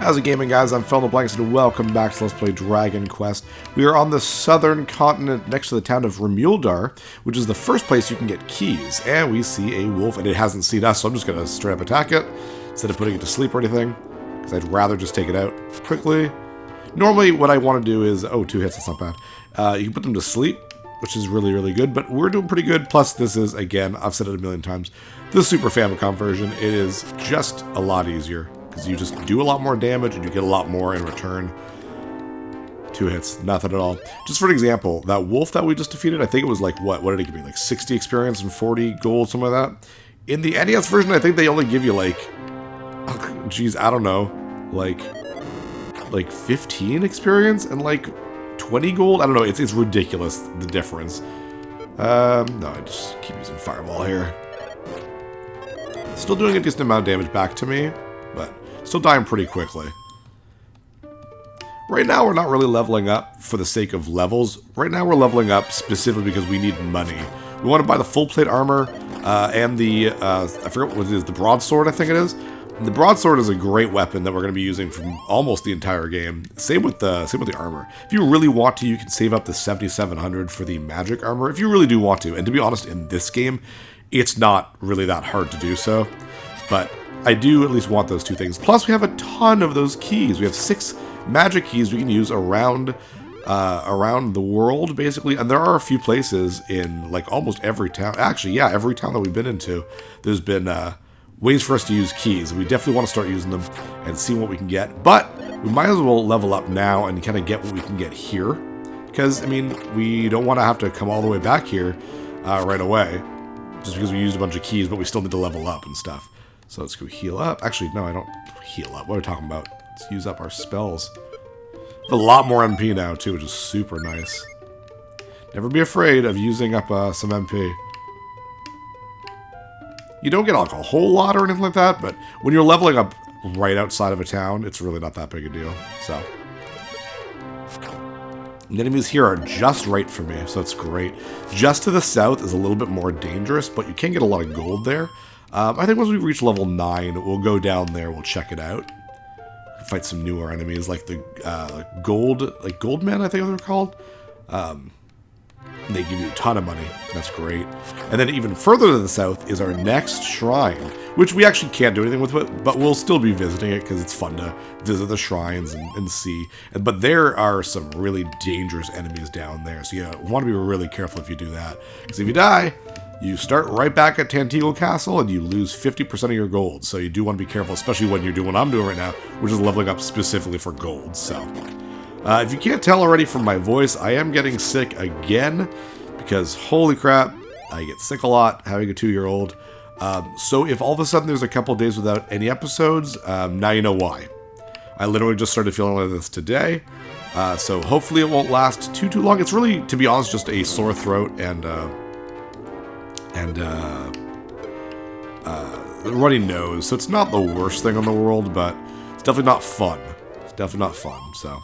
How's it gaming, guys? I'm Phil the Blanks and welcome back to Let's Play Dragon Quest. We are on the southern continent next to the town of Remuldar, which is the first place you can get keys. And we see a wolf, and it hasn't seen us, so I'm just going to straight up attack it instead of putting it to sleep or anything, because I'd rather just take it out quickly. Normally, what I want to do is... Oh, 2 hits, that's not bad. You can put them to sleep, which is really, really good, but we're doing pretty good. Plus, this is, again, I've said it a million times, the Super Famicom version. It is just a lot easier, because you just do a lot more damage and you get a lot more in return. 2 hits, nothing at all. Just for an example, that wolf that we just defeated, I think it was like, what did it give me? Like 60 experience and 40 gold, something like that. In the NES version, I think they only give you like, oh, geez, I don't know, like 15 experience and like 20 gold? I don't know, it's ridiculous, the difference. No, I just keep using Fireball here. Still doing a decent amount of damage back to me, but still dying pretty quickly. Right now, we're not really leveling up for the sake of levels. Right now, we're leveling up specifically because we need money. We want to buy the full plate armor and the, I forget what it is, the broadsword, I think it is. The broadsword is a great weapon that we're going to be using from almost the entire game. Same with the armor. If you really want to, you can save up to 7,700 for the magic armor. If you really do want to. And to be honest, in this game, it's not really that hard to do so. But I do at least want those 2 things. Plus, we have a ton of those keys. We have 6 magic keys we can use around the world, basically. And there are a few places in, like, almost every town. Actually, yeah, every town that we've been into, there's been ways for us to use keys. We definitely want to start using them and see what we can get. But we might as well level up now and kind of get what we can get here. Because, I mean, we don't want to have to come all the way back here right away. Just because we used a bunch of keys, but we still need to level up and stuff. So let's go heal up. Actually, no, I don't heal up. What are we talking about? Let's use up our spells. A lot more MP now, too, which is super nice. Never be afraid of using up some MP. You don't get like a whole lot or anything like that, but when you're leveling up right outside of a town, it's really not that big a deal. So the enemies here are just right for me, so it's great. Just to the south is a little bit more dangerous, but you can get a lot of gold there. I think once we reach level 9, we'll go down there, we'll check it out. Fight some newer enemies, like the Goldmen, I think they're called. They give you a ton of money. That's great. And then even further to the south is our next shrine, which we actually can't do anything with, but we'll still be visiting it because it's fun to visit the shrines and see. But there are some really dangerous enemies down there, so you want to be really careful if you do that. Because if you die, you start right back at Tantegel Castle and you lose 50% of your gold. So you do want to be careful, especially when you're doing what I'm doing right now, which is leveling up specifically for gold. So if you can't tell already from my voice, I am getting sick again because holy crap, I get sick a lot having a 2-year-old. So if all of a sudden there's a couple days without any episodes, now you know why. I literally just started feeling like this today. So hopefully it won't last too long. It's really, to be honest, just a sore throat and runny nose. So it's not the worst thing in the world, but it's definitely not fun. It's definitely not fun, so...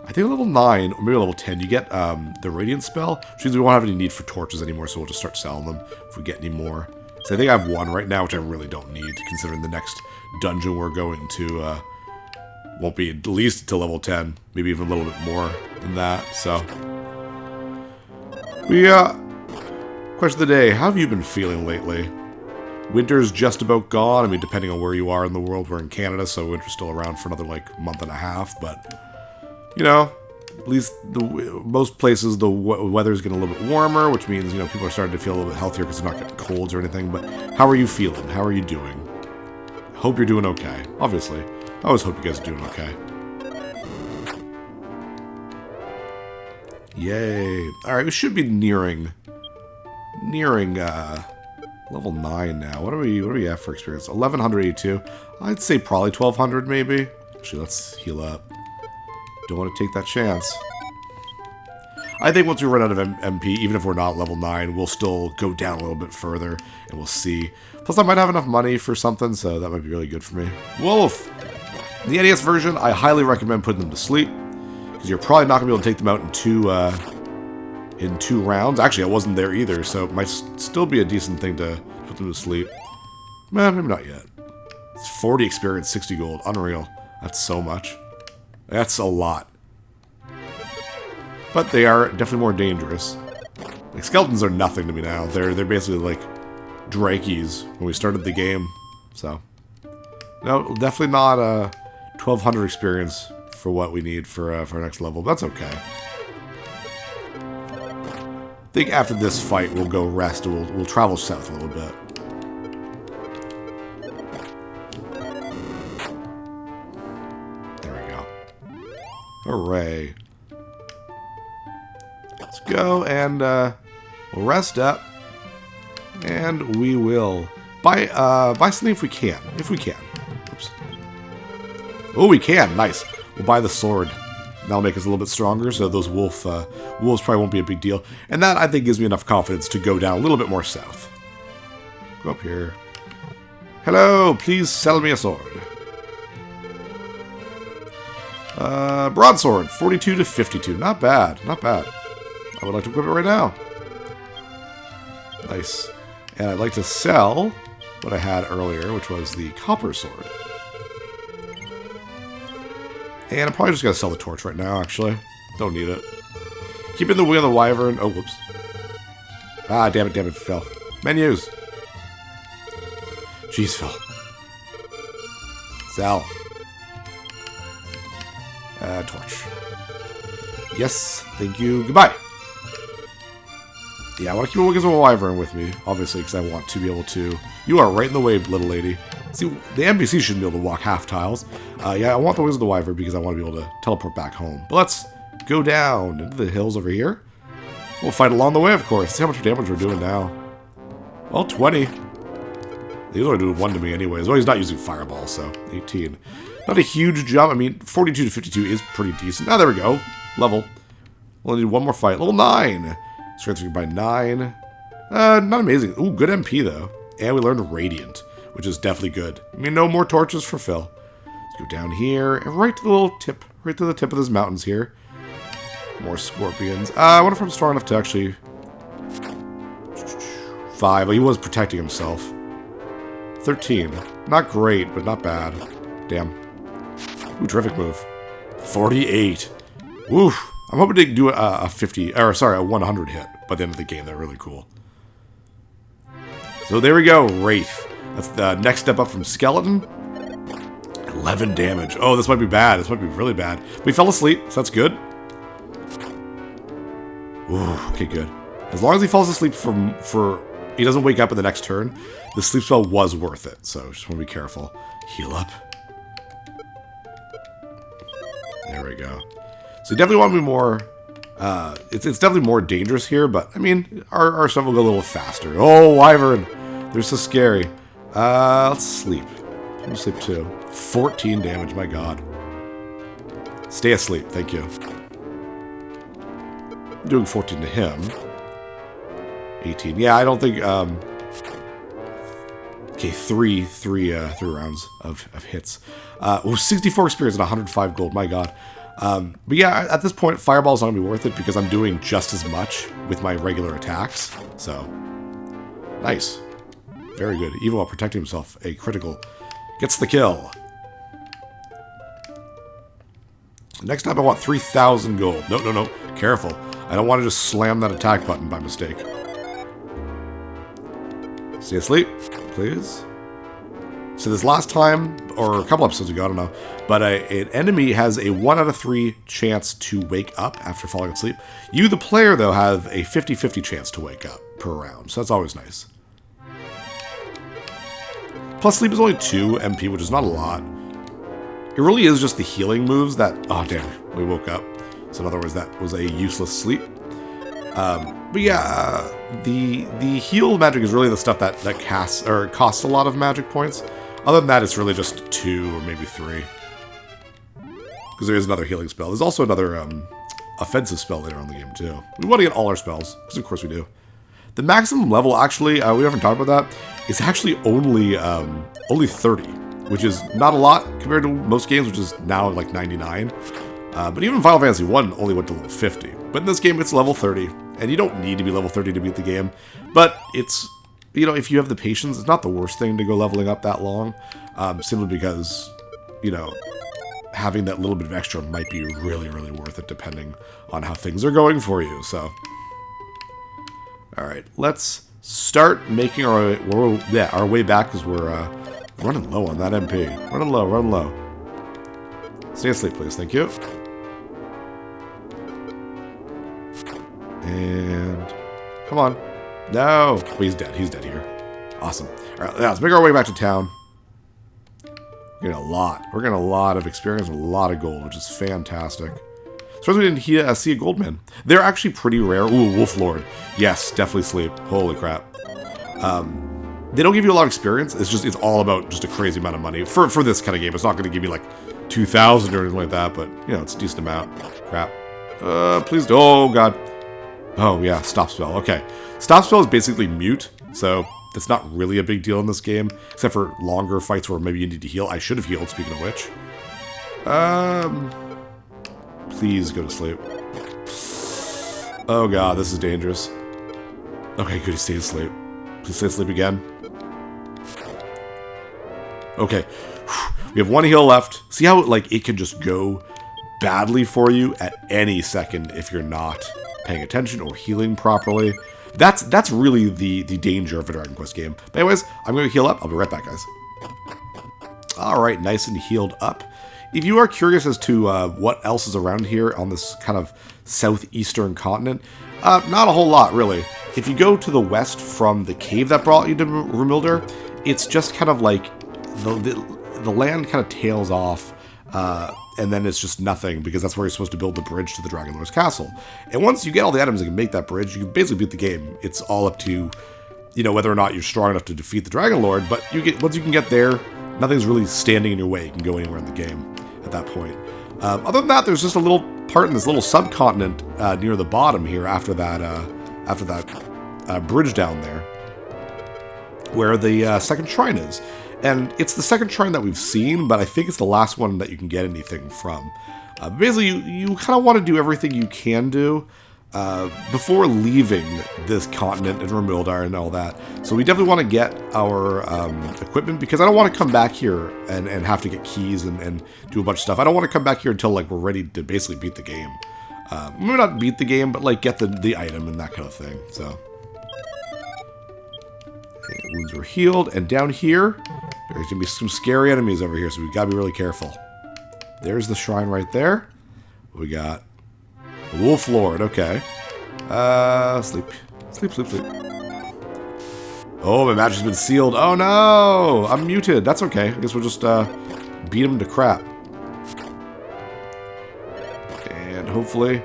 I think level 9, or maybe level 10, you get the Radiant spell, which means we won't have any need for torches anymore, so we'll just start selling them if we get any more. So I think I have 1 right now, which I really don't need, considering the next dungeon we're going to won't be at least to level 10, maybe even a little bit more than that, so... Question of the day, how have you been feeling lately? Winter's just about gone. I mean, depending on where you are in the world, we're in Canada, so winter's still around for another, like, month and a half, but... You know, at least most places the weather's getting a little bit warmer, which means, you know, people are starting to feel a little bit healthier because they're not getting colds or anything. But how are you feeling? How are you doing? Hope you're doing okay. Obviously, I always hope you guys are doing okay. Yay! All right, we should be nearing level 9 now. What are we at for experience? 1182. I'd say probably 1200 maybe. Actually, let's heal up. Don't want to take that chance. I think once we run out of MP, even if we're not level 9, we'll still go down a little bit further, and we'll see. Plus, I might have enough money for something, so that might be really good for me. Wolf! In the NES version, I highly recommend putting them to sleep, because you're probably not going to be able to take them out in 2 rounds. Actually, I wasn't there either, so it might still be a decent thing to put them to sleep. Maybe not yet. It's 40 experience, 60 gold. Unreal. That's so much. That's a lot. But they are definitely more dangerous. Like, skeletons are nothing to me now. They're basically like Drakies when we started the game. So, no, definitely not a 1200 experience for what we need for our next level. But that's okay. I think after this fight, we'll go rest and we'll travel south a little bit. There we go. Hooray. Let's go and we'll rest up. And we will buy something if we can. If we can. Oops. Oh, we can. Nice. We'll buy the sword. That'll make us a little bit stronger, so those wolves probably won't be a big deal. And that, I think, gives me enough confidence to go down a little bit more south. Go up here. Hello, please sell me a sword. Broadsword, 42 to 52. Not bad, not bad. I would like to equip it right now. Nice. And I'd like to sell what I had earlier, which was the copper sword. And I'm probably just going to sell the torch right now, actually. Don't need it. Keep in the way of the wyvern. Oh, whoops. Ah, damn it, Phil. Menus. Jeez, Phil. Sell. Torch. Yes, thank you. Goodbye. Yeah, I want to keep a Wiggins of a wyvern with me, obviously, because I want to be able to... You are right in the way, little lady. See, the NPC shouldn't be able to walk half tiles. Yeah, I want the Wings of the Wyvern because I want to be able to teleport back home. But let's go down into the hills over here. We'll fight along the way, of course. See how much damage we're doing now. Well, 20. He's only doing 1 to me anyways. Well, he's not using Fireball, so 18. Not a huge jump. I mean, 42 to 52 is pretty decent. Now, there we go. Level. We'll need one more fight. Level 9. Strength by 9. Not amazing. Ooh, good MP, though. And we learned Radiant, which is definitely good. I mean, no more torches for Phil. Let's go down here, and right to the little tip, right to the tip of those mountains here. More scorpions. I wonder if I'm strong enough to actually... 5. Well, he was protecting himself. 13. Not great, but not bad. Damn. Ooh, terrific move. 48. Woof. I'm hoping to do a 50, or sorry, a 100 hit by the end of the game. They're really cool. So there we go, Wraith. That's the next step up from Skeleton. 11 damage. Oh, this might be bad. This might be really bad. We fell asleep, so that's good. Ooh, okay, good. As long as he falls asleep he doesn't wake up in the next turn, the sleep spell was worth it. So just want to be careful. Heal up. There we go. So you definitely want to be more... it's definitely more dangerous here, but, I mean, our stuff will go a little faster. Oh, Wyvern! They're so scary. Let's sleep. Let me sleep too. 14 damage, my god. Stay asleep, thank you. I'm doing 14 to him. 18. Yeah, I don't think... Okay, three rounds of hits. 64 experience and 105 gold, my god. But yeah, at this point, Fireball's not going to be worth it because I'm doing just as much with my regular attacks. So, nice. Very good. Even while protecting himself, a critical gets the kill. Next time I want 3,000 gold. No. Careful. I don't want to just slam that attack button by mistake. Stay asleep, please. So this last time, or a couple episodes ago, I don't know, but an enemy has a 1 out of 3 chance to wake up after falling asleep. You, the player, though, have a 50-50 chance to wake up per round, so that's always nice. Plus, sleep is only 2 MP, which is not a lot. It really is just the healing moves that... Oh, damn, we woke up. So in other words, that was a useless sleep. But yeah, the heal magic is really the stuff that casts, or costs a lot of magic points. Other than that, it's really just 2 or maybe 3. Because there is another healing spell. There's also another offensive spell later on in the game, too. We want to get all our spells, because of course we do. The maximum level, actually, we haven't talked about that, is actually only 30, which is not a lot compared to most games, which is now like 99. But even Final Fantasy 1 only went to level 50. But in this game, it's level 30, and you don't need to be level 30 to beat the game. But it's... You know, if you have the patience, it's not the worst thing to go leveling up that long. Simply because, you know, having that little bit of extra might be really, really worth it depending on how things are going for you. So, all right, let's start making our way back because we're running low on that MP. Running low, running low. Stay asleep, please. Thank you. And come on. No. Oh, he's dead. He's dead here. Awesome. All right, let's make our way back to town. We're getting a lot. We're getting a lot of experience and a lot of gold, which is fantastic. So we didn't see a goldman. They're actually pretty rare. Ooh, Wolf Lord. Yes, definitely sleep. Holy crap. They don't give you a lot of experience. It's all about just a crazy amount of money for this kind of game. It's not going to give you like 2,000 or anything like that, but you know, it's a decent amount. Crap. Please. Oh god. Oh yeah, stop spell. Okay, stop spell is basically mute, so that's not really a big deal in this game, except for longer fights where maybe you need to heal. I should have healed. Speaking of which. Please go to sleep. Oh god, this is dangerous. Okay, good, he stayed asleep. Please stay asleep again. Okay, we have one heal left. See how like it can just go badly for you at any second if you're not paying attention or healing properly. That's really the danger of a Dragon Quest game. But anyways, I'm going to heal up. I'll be right back, guys. All right, nice and healed up. If you are curious as to what else is around here on this kind of southeastern continent, not a whole lot, really. If you go to the west from the cave that brought you to Rumilder, it's just kind of like the land kind of tails off, and then it's just nothing, because that's where you're supposed to build the bridge to the Dragonlord's castle. And once you get all the items that can make that bridge, you can basically beat the game. It's all up to, you know, whether or not you're strong enough to defeat the Dragonlord, but once you can get there, nothing's really standing in your way. You can go anywhere in the game at that point. Other than that, there's just a little part in this little subcontinent near the bottom here after that bridge down there, where the second shrine is. And it's the second shrine that we've seen, but I think it's the last one that you can get anything from. Basically, you kind of want to do everything you can do before leaving this continent and Rumildar and all that. So we definitely want to get our equipment, because I don't want to come back here and have to get keys and do a bunch of stuff. I don't want to come back here until like we're ready to basically beat the game. Maybe not beat the game, but like get the item and that kind of thing. So okay, wounds were healed, and down here there's gonna be some scary enemies over here, so we gotta be really careful. There's the shrine right there. We got the Wolf Lord. Okay. Sleep. Sleep, sleep, sleep. Oh, my match has been sealed. Oh no! I'm muted. That's okay. I guess we'll just beat him to crap. And hopefully...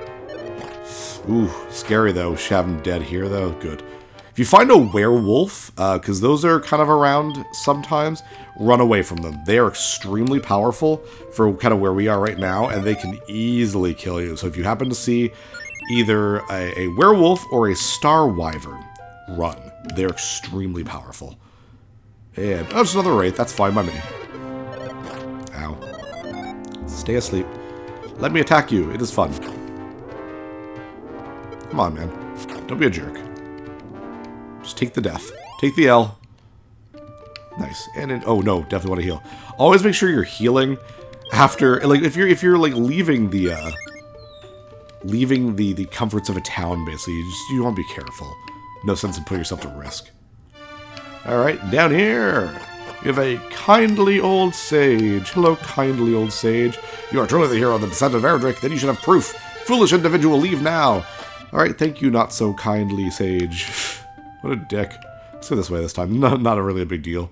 Ooh, scary though. Have him dead here though. Good. If you find a werewolf, because those are kind of around sometimes, run away from them. They are extremely powerful for kind of where we are right now, and they can easily kill you. So if you happen to see either a werewolf or a star wyvern, run. They're extremely powerful. And, oh, just another wraith. That's fine by me. Ow. Stay asleep. Let me attack you. It is fun. Come on, man. Don't be a jerk. Just take the death. Take the L. Nice. And then, oh no, definitely want to heal. Always make sure you're healing after, like, if you're like leaving the comforts of a town, basically. You want to be careful. No sense in putting yourself to risk. All right, down here we have a kindly old sage. Hello, kindly old sage. You are truly the hero of the descent of Erdrick. Then you should have proof. Foolish individual, leave now. All right, thank you, not so kindly sage. What a dick. Let's go this way this time. Not really a big deal.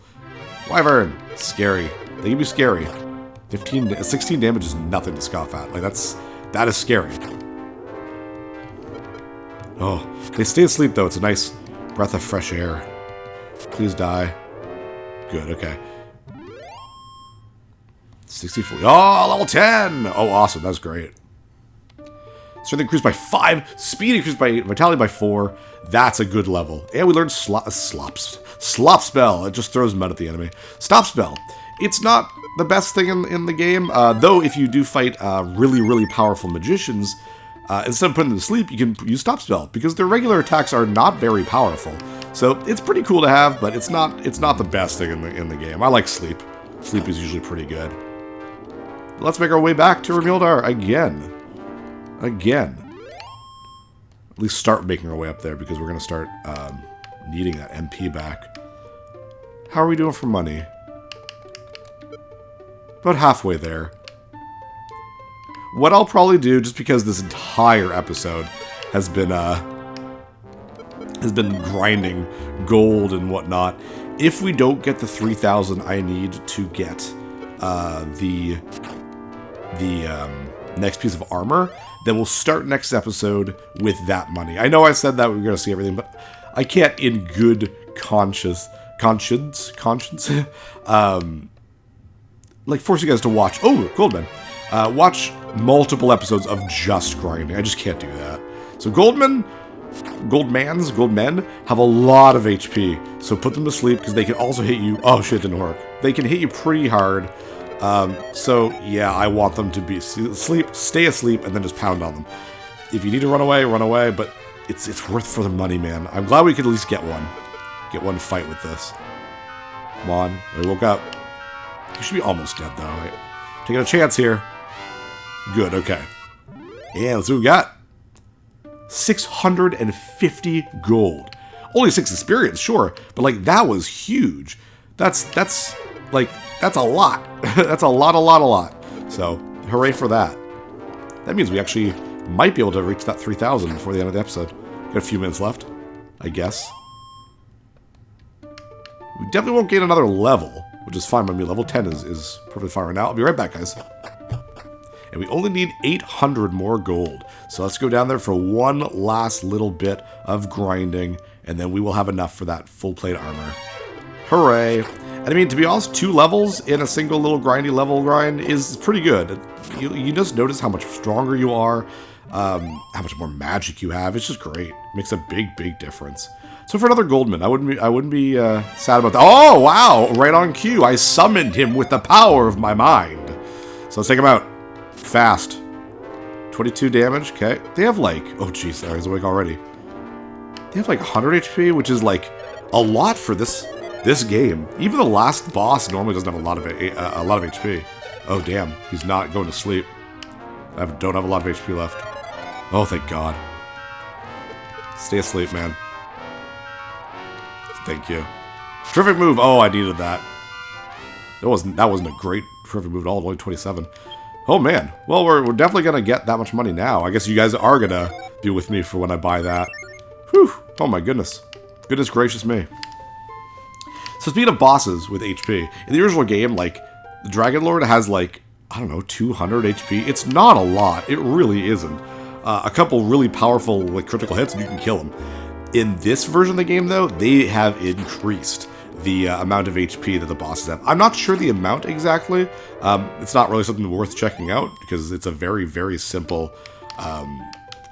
Wyvern. Scary. They can be scary. 16 damage is nothing to scoff at. Like, that is scary. Oh, they stay asleep, though. It's a nice breath of fresh air. Please die. Good, okay. 64. Oh, level 10! Oh, awesome. That's great. Strength increased by 5. Speed increased by vitality by 4. That's a good level. And we learned Slop Spell. It just throws mud at the enemy. Stop Spell. It's not the best thing in the game, though if you do fight really, really powerful magicians, instead of putting them to sleep, you can use Stop Spell, because their regular attacks are not very powerful. So it's pretty cool to have, but it's not the best thing in the game. I like Sleep. Sleep is usually pretty good. let's make our way back to Remildar again. Again. At least start making our way up there, because we're going to start needing that MP back. How are we doing for money? About halfway there. What I'll probably do, just because this entire episode has been grinding gold and whatnot, if we don't get the 3,000 I need to get the next piece of armor, then we'll start next episode with that money. I know I said that we were going to see everything, but I can't in good conscience, like force you guys to watch. Oh, Goldman. Watch multiple episodes of just grinding. I just can't do that. So Goldmen have a lot of HP. So put them to sleep, because they can also hit you. Oh shit, it didn't work. They can hit you pretty hard. So yeah, I want them to be stay asleep, and then just pound on them. If you need to run away, but it's worth for the money, man. I'm glad we could at least get one fight with this. Come on, I woke up. You should be almost dead though, right? Taking a chance here. Good, okay. Yeah, let's see what we got. 650 gold. Only 6 experience, sure, but like that was huge. That's a lot. That's a lot. So, hooray for that. That means we actually might be able to reach that 3,000 before the end of the episode. Got a few minutes left, I guess. We definitely won't gain another level, which is fine by me. Level 10 is perfectly fine right now. I'll be right back, guys. And we only need 800 more gold. So let's go down there for one last little bit of grinding, and then we will have enough for that full plate armor. Hooray. And I mean, to be honest, 2 levels in a single little grindy level grind is pretty good. You just notice how much stronger you are, how much more magic you have. It's just great. It makes a big difference. So for another Goldman, I wouldn't be sad about that. Oh, wow. Right on cue. I summoned him with the power of my mind. So let's take him out. Fast. 22 damage. Okay. They have like... Oh, jeez. There, he's awake already. They have like 100 HP, which is like a lot for this game. Even the last boss normally doesn't have a lot of HP. Oh, damn. He's not going to sleep. I don't have a lot of HP left. Oh, thank God. Stay asleep, man. Thank you. Terrific move. Oh, I needed that. That wasn't a great terrific move at all. Only 27. Oh, man. Well, we're definitely going to get that much money now. I guess you guys are going to be with me for when I buy that. Whew. Oh, my goodness. Goodness gracious me. So speaking of bosses with HP, in the original game, like, the Dragonlord has, like, I don't know, 200 HP. It's not a lot. It really isn't. A couple really powerful, like, critical hits, and you can kill them. In this version of the game, though, they have increased the amount of HP that the bosses have. I'm not sure the amount exactly. It's not really something worth checking out, because it's a very simple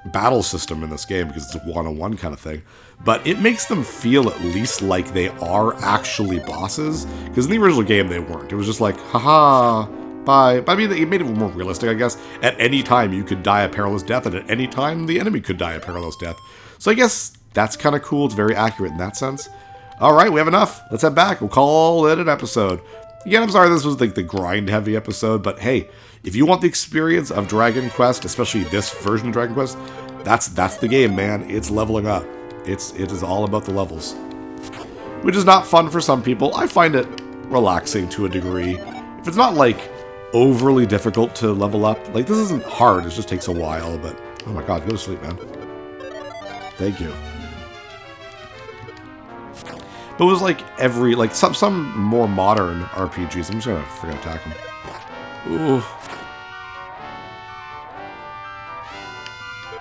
battle system in this game, because it's a one-on-one kind of thing. But it makes them feel at least like they are actually bosses, because in the original game they weren't. It was just like, haha, bye. But I mean, it made it more realistic, I guess. At any time you could die a perilous death, and at any time the enemy could die a perilous death. So I guess that's kind of cool. It's very accurate in that sense. Alright, we have enough. Let's head back. We'll call it an episode. Again, I'm sorry this was like the grind-heavy episode, but hey, if you want the experience of Dragon Quest, especially this version of Dragon Quest, that's the game, man. It's leveling up. It is all about the levels. Which is not fun for some people. I find it relaxing to a degree. If it's not, like, overly difficult to level up, like, this isn't hard. It just takes a while, but, oh my god, go to sleep, man. Thank you. But it was like some more modern RPGs. I'm just gonna freaking attack them. Ooh.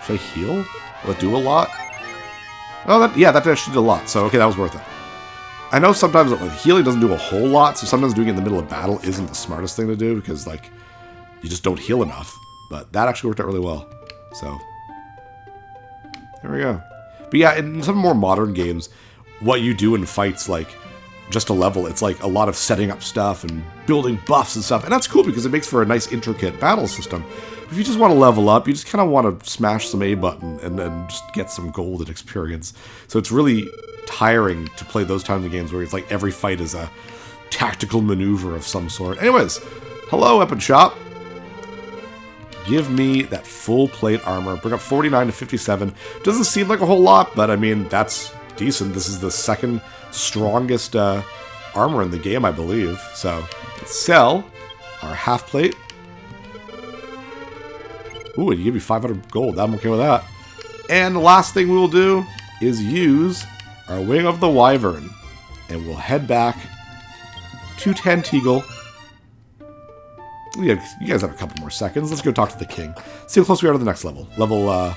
Should I heal? Will it do a lot? Oh, that actually did a lot. So, okay, that was worth it. I know sometimes like, healing doesn't do a whole lot, so sometimes doing it in the middle of battle isn't the smartest thing to do, because, like, you just don't heal enough. But that actually worked out really well. So, there we go. But yeah, in some more modern games, what you do in fights, like, just a level, it's like a lot of setting up stuff and building buffs and stuff. And that's cool because it makes for a nice, intricate battle system. If you just want to level up, you just kind of want to smash some A button and then just get some gold and experience. So it's really tiring to play those kinds of games where it's like every fight is a tactical maneuver of some sort. Anyways, hello, Weapon Shop. give me that full plate armor. Bring up 49 to 57. Doesn't seem like a whole lot, but I mean, that's decent. This is the second strongest armor in the game, I believe. So, let's sell our half plate. Ooh, you give me 500 gold. I'm okay with that. And the last thing we will do is use our Wing of the Wyvern. And we'll head back to Tantegel. Yeah, you guys have a couple more seconds. Let's go talk to the king. See how close we are to the next level. Level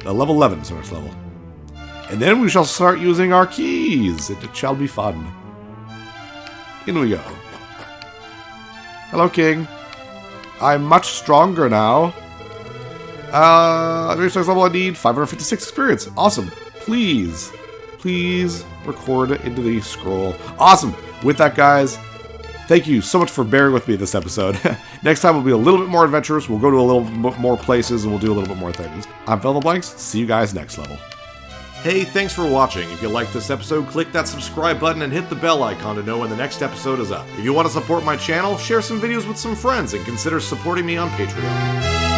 11 is our next level. And then we shall start using our keys. It shall be fun. In we go. Hello, king. I'm much stronger now. Reach next level, I need 556 experience. Awesome. Please record it into the scroll. Awesome. With that, guys, thank you so much for bearing with me this episode. Next time we'll be a little bit more adventurous. We'll go to a little bit more places and we'll do a little bit more things. I'm Phil the Blanks. See you guys next level. Hey, thanks for watching. If you liked this episode, click that subscribe button and hit the bell icon to know when the next episode is up. If you want to support my channel, share some videos with some friends and consider supporting me on Patreon.